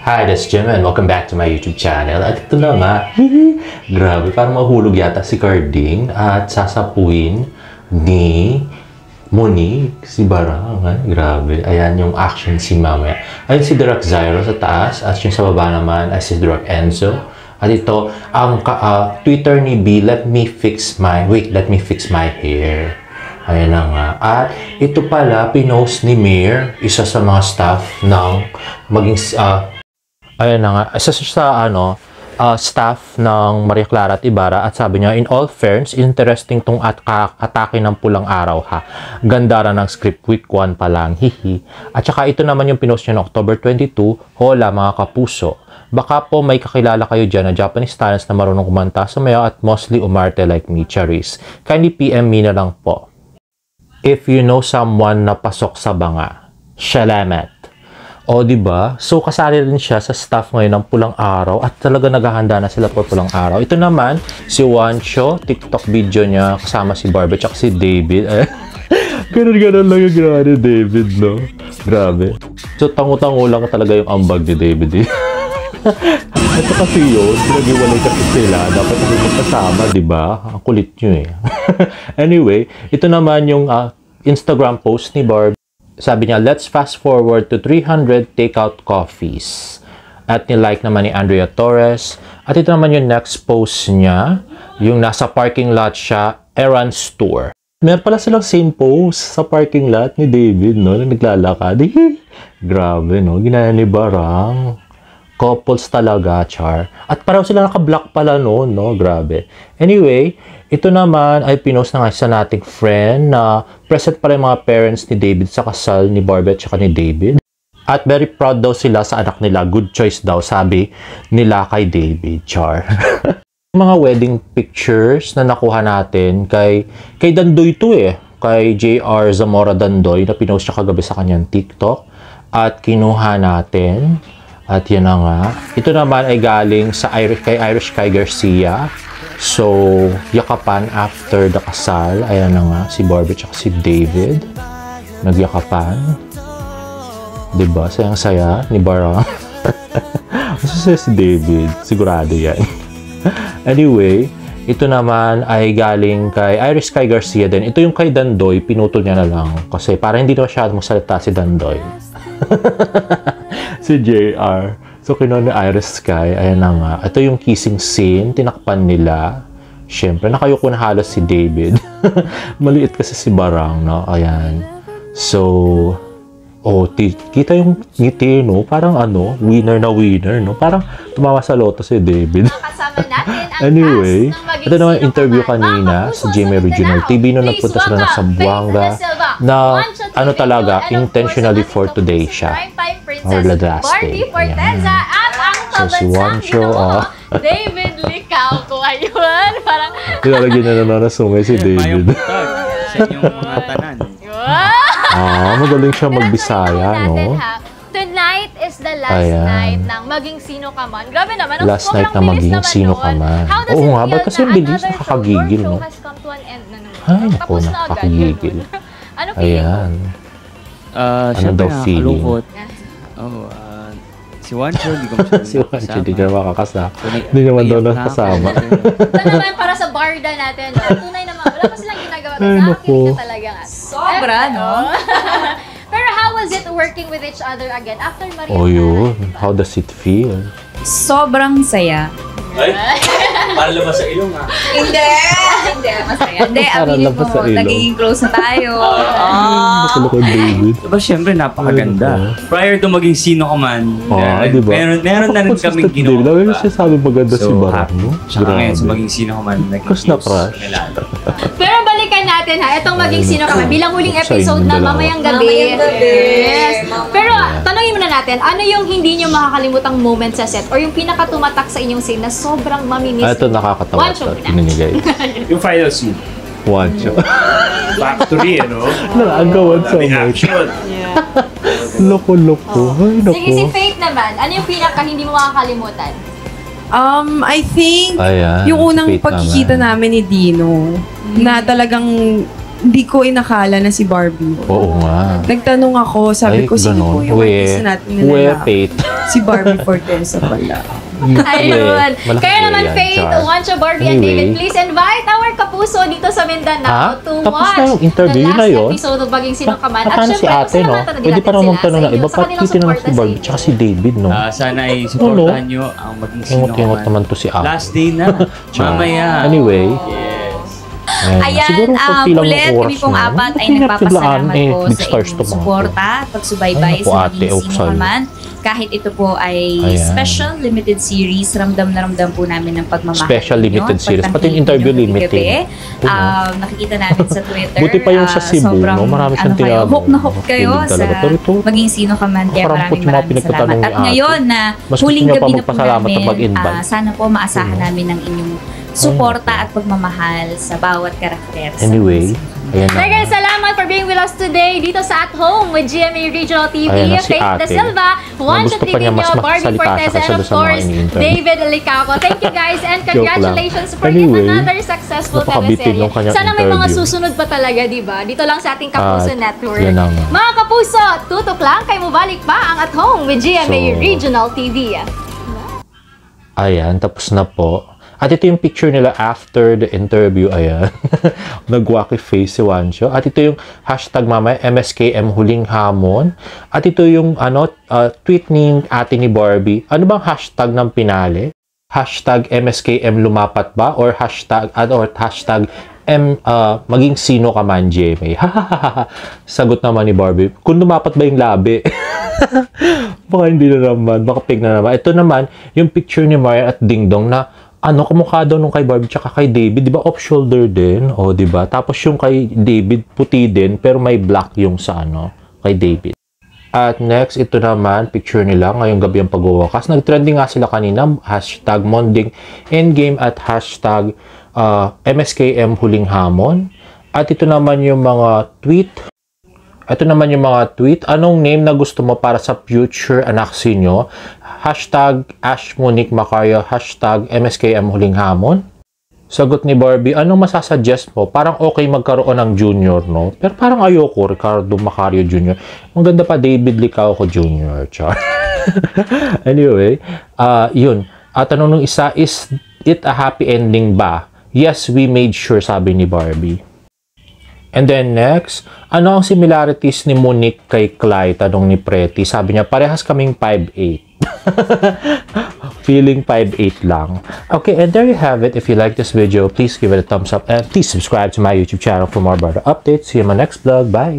Hi, this is Jim and welcome back to my YouTube channel. At ito na nga, grabe, parang mahulog yata si Carding at sasapuin ni Monique, si Barang. Grabe, ayan yung action si mamaya. Ayun si Direk Zyro sa taas at yung sa baba naman ay si Direk Enzo. At ito, ang Twitter ni B, let me fix my hair. Ayan na nga. At ito pala, pinost ni Mir, isa sa mga staff ng ayan na nga, isa sa staff ng Maria Clara at Ibarra at sabi niya, in all fairness, interesting tong atake ng pulang araw ha. Ganda rin ng script, week 1 pa lang, hihi. At saka ito naman yung pinost niya ng October 22, hola mga kapuso. Baka po may kakilala kayo dyan na Japanese talents na marunong kumanta, sumayaw at mostly umarte like me, Charis. Kindly PM me na lang po. If you know someone na pasok sa banga. Salamat. O, diba? So, kasali rin siya sa staff ngayon ng Pulang Araw at talaga naghahanda na sila for Pulang Araw. Ito naman, si Juancho, TikTok video niya kasama si Barbie at si David. Ganun-ganun lang yung ginawa ni David, no? Grabe. So, tango-tango lang talaga yung ambag ni David, eh. Ito kasi yun, pinag-iwalay kasi sila. Dapat hindi magkasama, diba? Ang kulit nyo, eh. Anyway, ito naman yung Instagram post ni Barbie. Sabi niya, let's fast forward to 300 takeout coffees. At nilike naman ni Andrea Torres. At ito naman yung next post niya. Yung nasa parking lot siya, errands tour. Meron pala silang same post sa parking lot ni David, no? Na naglalakad. Grabe, no? Ginaya ni Barang. Couples talaga, char. At pareho sila naka-block pala noon, no? Grabe. Anyway, ito naman ay pinost na nga sa nating friend na present pala yung mga parents ni David sa kasal ni Barbie at saka ni David. At very proud daw sila sa anak nila. Good choice daw, sabi nila kay David, char. Mga wedding pictures na nakuha natin kay Dandoy to eh. Kay JR Zamora Dandoy na pinost siya kagabi sa kanyang TikTok. At kinuha natin. At yun na nga. Ito naman ay galing sa kay Irish Kai Garcia. So, yakapan after the kasal. Ayan na nga, si Barbie at si David. Nagyakapan. Diba? Sayang-saya ni Barang. Masasaya si David. Sigurado yan. Anyway, ito naman ay galing kay Irish Kai Garcia din. Ito yung kay Dandoy. Pinutol niya na lang. Kasi para hindi na masyadong magsalita si Dandoy. Si JR. So, kinuha ni Iris Sky. Ayan na nga. Ito yung kissing scene. Tinakpan nila. Siyempre, nakayuko na halos si David. Maliit kasi si Barang, no? Ayan. So, kita yung ngiti, no? Parang winner na winner, no? Parang tumawa sa loto si David. Anyway, ito naman interview kanina sa GMA Regional TV nung nagpunta sila ng Zamboanga na talaga, intentionally for today siya. Or the last day. So, si Juancho, David Licao ko ayun. Parang tinalagyan na nananasungay si David. Sa inyong mga tanan. Magaling siya magbisaya, no? Tonight is the last night ng Maging Sino Ka Man. Grabe naman. Last night na Maging Sino Ka Man. Oo nga, ba't kasi ang bilis, nakakagigil, no? Ay, naku, nakakagigil. Ano feeling mo? Ano daw feeling? Si Juancho, hindi ko masyadong si Juancho, hindi niya makakasama. Hindi naman daw nakasama. Ito naman para sa barda natin. Tunay naman, wala pa silang ginagawa. Nakakakilig ka talaga nga. Sobra, no? Pero how was it working with each other again after Maria? Oh, yun. How does it feel? Sobrang saya. Ay, para labas sa ilong ha? Hindi, masaya. Hindi, aminin mo, nagiging close na tayo. Nakulukod David. Diba, syempre, napakaganda. Prior to Maging Sino Ka Man, diba? meron na rin kaming ginawa. Lagi siya sabi maganda si Barang, no? Tsaka ngayon sa Maging Sino Ka Man, Because na-crush. Pero balikan natin ha, itong Maging Sino Ka Man, bilang huling episode na mamayang gabi. Yes. Pero, tanongin muna natin, ano yung hindi nyo makakalimutang moment sa set or yung pinakatumatak sa inyong scene na sobrang mamimiss? Ito nakakatawa. Tingnan niyo guys. Yung final scene. Juancho. Factory, ano? Nakagawan sa mic. Loko-loko. Ay, naku. Sige, si Faith naman, ano yung pinaka hindi mo makakalimutan? I think, Ayan, yung unang Faith pagkikita namin ni Dino, na talagang hindi ko inakala na si Barbie. Oo nga. Nagtanong ako, sabi ko, sino po yung artist natin na lalaki? Wait. Si Barbie Fortesa pala. Ayun. Malaki Kaya naman, yan, Faith, Char. Juancho, Barbie, and Anyway. David, please invite our kapuso dito sa Mindanao to Tapos watch na yung interview the na last yun? episode of Baging Sino Ka Man. At Paano si syempre, ate, no? pasalamatan na din Pwede pa natin naman sila magtanong sa na iba. inyo, sa Ba't kanilang titinanong suporta si sa Barbie inyo. tsaka si David, no? Sana ay supportahan nyo ang maging sino Ingot-ingot ka man. naman to si ate. Last day na. Mamaya. Anyway. Ayan, ulit kami pong apat ay nagpapasalamat po big sa stars to inyong mga suporta at pagsubaybay Ay, naku, sa ate, Maging Sino Ka sa'yo. Man. Kahit ito po ay Ayan. special limited series, ramdam na ramdam po namin ng pagmamahal Special ninyo limited at series. Pati pagtangkilik yung interview ninyo limited. gabi-gabi. Nakikita namin sa Twitter. Buti pa yung sa Cebu, sobrang, no? Marami siyang kayo, tinanong. hook na hook kayo Makikinig sa talaga. Pero ito, Maging Sino Ka Man. Kaya nakarampot maraming yung mga maraming pinagtatanong salamat. ni At ate. ngayon na Mas gusto huling niya pa gabi na po magpasalamat at namin, mag-invite. sana po maasahan namin ng inyong suporta at pagmamahal sa bawat karakter. sa Anyway, ayan na. Hey guys, salamat for being with us today dito sa At Home with GMA Regional TV, Ayan na si Faith De ate. Silva, Juancho Gusto pa niya mas Trevino, Barbie magsalita siya Fortesa, kaysa and of doon sa mga course, ini-interview. David Alicaco. Thank you guys and Joke lang. congratulations for Anyway, yet another successful napakabitin teleserye. yung kanyang Sana may mga interview. susunod pa talaga, di ba? Dito lang sa ating Kapuso Network. yan na nga. Mga Kapuso, tutok lang kay Mubalik pa ang At Home with GMA So, Regional TV. Ayan, tapos na po. At ito yung picture nila after the interview. Ayan. Nag-wacky face si Juancho. At ito yung hashtag mamaya, MSKM Huling Hamon. At ito yung tweet ni ate ni Barbie. Ano bang hashtag ng pinali? Hashtag MSKM lumapat ba? Or hashtag maging sino ka man, GMA. Sagot naman ni Barbie. Kung lumapat ba yung labi? Baka hindi na naman. Baka pig na naman. Ito naman, yung picture ni Marian at Ding Dong na kamukha daw nung kay Barbie tsaka kay David, di ba off-shoulder din? O, di ba? Tapos yung kay David, puti din, pero may black yung sa kay David. At next, ito naman, picture nila ngayong gabi ang pagwawakas. Nag-trending nga sila kanina, hashtag Monding Endgame at hashtag MSKM Huling Hamon. At ito naman yung mga tweet. Ito naman yung mga tweet. Anong name na gusto mo para sa future anak sinyo? Hashtag Ash Monique Macario, hashtag MSKM Huling Hamon. Sagot ni Barbie, anong masasuggest mo? Parang okay magkaroon ng junior, no? Pero parang ayoko, Ricardo Macario Jr. Ang ganda pa, David Licauco Jr. Char. Anyway, yun. At tanong nung isa, is it a happy ending ba? Yes, we made sure, sabi ni Barbie. And then next, ano ang similarities ni Monique kay Clyde? Tanong ni Pretty. Sabi niya, parehas kaming 5'8". Feeling 5'8 lang. Okay, and there you have it. If you like this video, please give it a thumbs up and please subscribe to my YouTube channel for more brother updates. See you in my next vlog. Bye!